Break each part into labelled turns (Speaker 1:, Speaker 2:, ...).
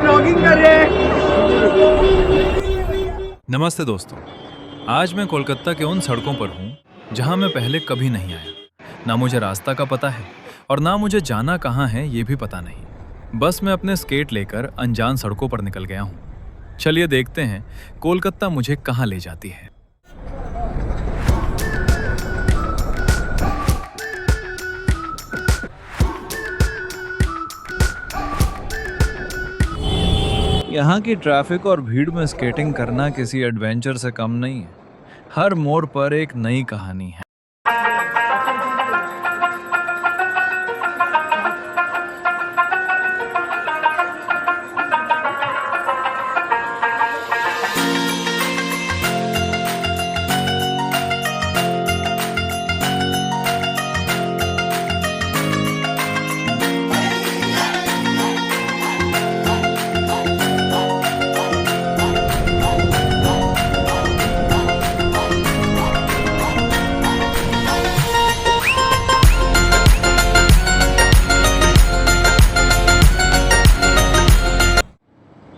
Speaker 1: Blogging कर रहे हैं।
Speaker 2: नमस्ते दोस्तों, आज मैं कोलकाता के उन सड़कों पर हूँ जहाँ मैं पहले कभी नहीं आया। ना मुझे रास्ता का पता है और ना मुझे जाना कहाँ है ये भी पता नहीं। बस मैं अपने स्केट लेकर अनजान सड़कों पर निकल गया हूँ। चलिए देखते हैं कोलकाता मुझे कहाँ ले जाती है। यहाँ की ट्रैफिक और भीड़ में स्केटिंग करना किसी एडवेंचर से कम नहीं है। हर मोड़ पर एक नई कहानी है।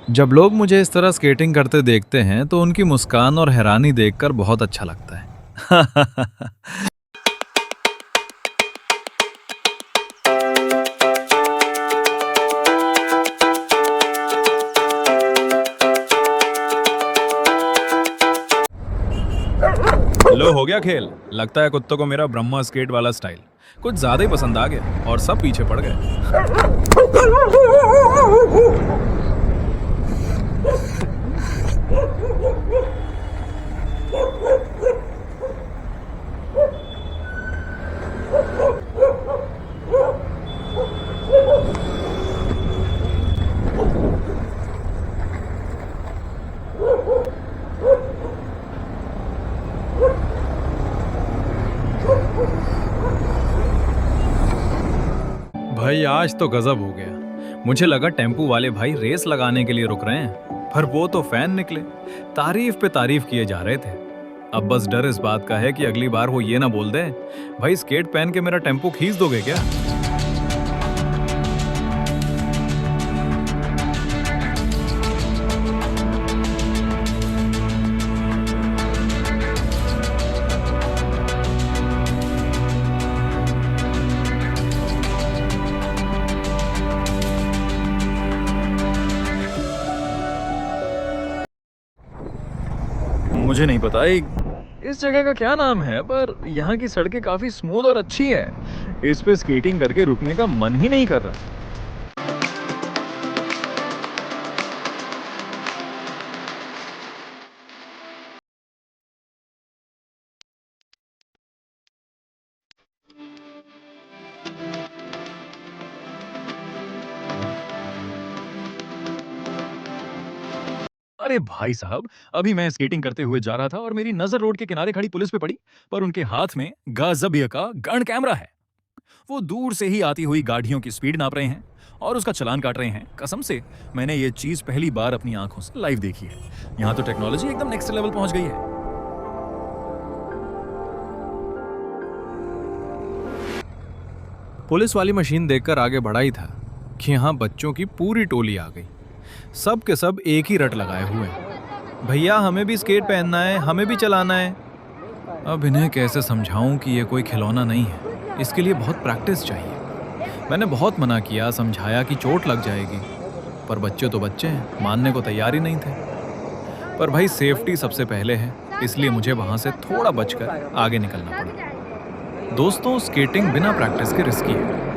Speaker 2: जब लोग मुझे इस तरह स्केटिंग करते देखते हैं तो उनकी मुस्कान और हैरानी देखकर बहुत अच्छा लगता है। लो, हो गया खेल। लगता है कुत्तों को मेरा ब्रह्मा स्केट वाला स्टाइल कुछ ज्यादा ही पसंद आ गया और सब पीछे पड़ गए। भाई आज तो गजब हो गया। मुझे लगा टेम्पू वाले भाई रेस लगाने के लिए रुक रहे हैं, पर वो तो फैन निकले। तारीफ पे तारीफ किए जा रहे थे। अब बस डर इस बात का है कि अगली बार वो ये ना बोल दे, भाई स्केट पहन के मेरा टेम्पो खींच दोगे क्या? मुझे नहीं पता इस जगह का क्या नाम है, पर यहाँ की सड़कें काफी स्मूथ और अच्छी है। इस पे स्केटिंग करके रुकने का मन ही नहीं कर रहा। अरे भाई साहब, अभी मैं स्केटिंग करते हुए जा रहा था और मेरी नजर रोड के किनारे खड़ी पुलिस पे पड़ी, पर उनके हाथ में गाज़िया का गन कैमरा है। वो दूर से ही आती हुई गाड़ियों की स्पीड नाप रहे हैं और उसका चालान काट रहे हैं। कसम से मैंने ये चीज पहली बार अपनी आंखों से लाइव देखी है। यहाँ तो टेक्नोलॉजी एकदम नेक्स्ट लेवल पहुंच गई है। पुलिस वाली मशीन देखकर आगे बढ़ा ही था कि यहाँ बच्चों की पूरी टोली आ गई। सब के सब एक ही रट लगाए हुए हैं, भैया हमें भी स्केट पहनना है, हमें भी चलाना है। अब इन्हें कैसे समझाऊं कि ये कोई खिलौना नहीं है, इसके लिए बहुत प्रैक्टिस चाहिए। मैंने बहुत मना किया, समझाया कि चोट लग जाएगी, पर बच्चे तो बच्चे हैं, मानने को तैयार ही नहीं थे। पर भाई सेफ्टी सबसे पहले है, इसलिए मुझे वहाँ से थोड़ा बचकर आगे निकलना पड़ा। दोस्तों, स्केटिंग बिना प्रैक्टिस के रिस्की है।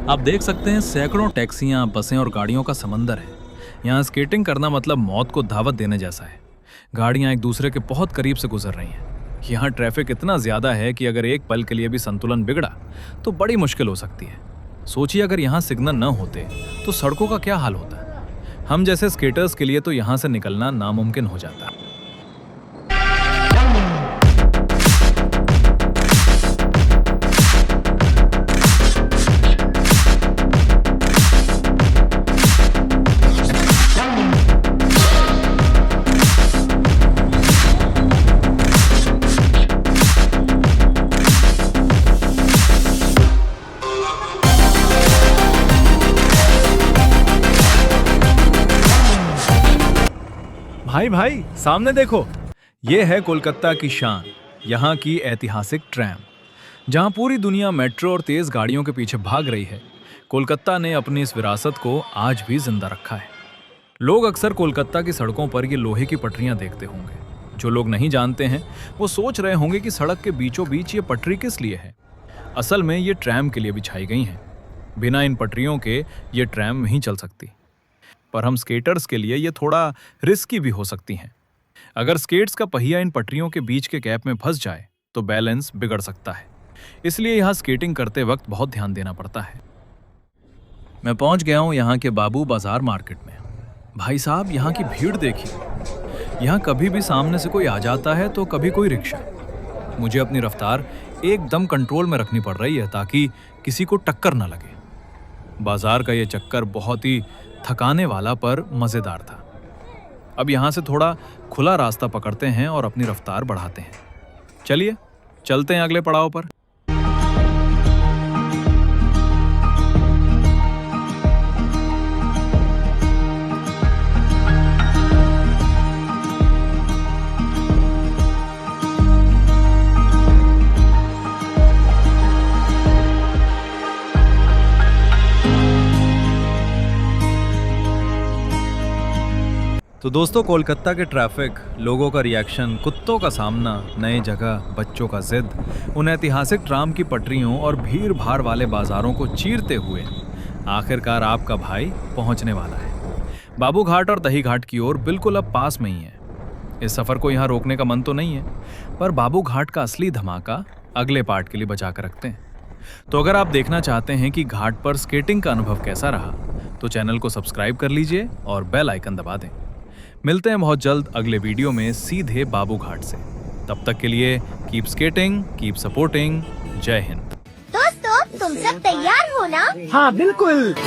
Speaker 2: आप देख सकते हैं सैकड़ों टैक्सियां, बसें और गाड़ियों का समंदर है। यहाँ स्केटिंग करना मतलब मौत को दावत देने जैसा है। गाड़ियां एक दूसरे के बहुत करीब से गुजर रही हैं। यहाँ ट्रैफिक इतना ज़्यादा है कि अगर एक पल के लिए भी संतुलन बिगड़ा तो बड़ी मुश्किल हो सकती है। सोचिए अगर यहाँ सिग्नल न होते तो सड़कों का क्या हाल होता। हम जैसे स्केटर्स के लिए तो यहाँ से निकलना नामुमकिन हो जाता। भाई भाई सामने देखो, ये है कोलकाता की शान, यहाँ की ऐतिहासिक ट्रैम, जहाँ पूरी दुनिया मेट्रो और तेज गाड़ियों के पीछे भाग रही है। कोलकाता ने अपनी इस विरासत को आज भी जिंदा रखा है। लोग अक्सर कोलकाता की सड़कों पर ये लोहे की पटरियां देखते होंगे। जो लोग नहीं जानते हैं वो सोच रहे होंगे कि सड़क के बीचों बीच ये पटरी किस लिए है। असल में ये ट्रैम के लिए बिछाई गई हैं। बिना इन पटरियों के ये ट्रैम नहीं चल सकती। पर हम स्केटर्स के लिए ये थोड़ा रिस्की भी हो सकती हैं। अगर स्केट्स का पहिया इन पटरियों के बीच के गैप में फंस जाए तो बैलेंस बिगड़ सकता है। इसलिए यहाँ स्केटिंग करते वक्त बहुत ध्यान देना पड़ता है। मैं पहुंच गया हूँ यहाँ के बाबू बाजार मार्केट में। भाई साहब, यहाँ की भीड़ देखिए। यहाँ कभी भी सामने से कोई आ जाता है तो कभी कोई रिक्शा। मुझे अपनी रफ्तार एकदम कंट्रोल में रखनी पड़ रही है ताकि किसी को टक्कर ना लगे। बाजार का ये चक्कर बहुत ही थकाने वाला पर मज़ेदार था। अब यहाँ से थोड़ा खुला रास्ता पकड़ते हैं और अपनी रफ्तार बढ़ाते हैं। चलिए चलते हैं अगले पड़ाव पर। तो दोस्तों, कोलकाता के ट्रैफिक, लोगों का रिएक्शन, कुत्तों का सामना, नए जगह, बच्चों का जिद, उन ऐतिहासिक ट्राम की पटरियों और भीड़ भाड़ वाले बाजारों को चीरते हुए आखिरकार आपका भाई पहुंचने वाला है। बाबू घाट और दही घाट की ओर बिल्कुल अब पास में ही है। इस सफ़र को यहाँ रोकने का मन तो नहीं है, पर बाबू घाट का असली धमाका अगले पार्ट के लिए बचा कर रखते हैं। तो अगर आप देखना चाहते हैं कि घाट पर स्केटिंग का अनुभव कैसा रहा तो चैनल को सब्सक्राइब कर लीजिए और बेल आइकन दबा दें। मिलते हैं बहुत जल्द अगले वीडियो में सीधे बाबू घाट से। तब तक के लिए कीप स्केटिंग, कीप सपोर्टिंग। जय हिंद।
Speaker 1: दोस्तों, तुम सब तैयार हो ना?
Speaker 3: हाँ बिल्कुल।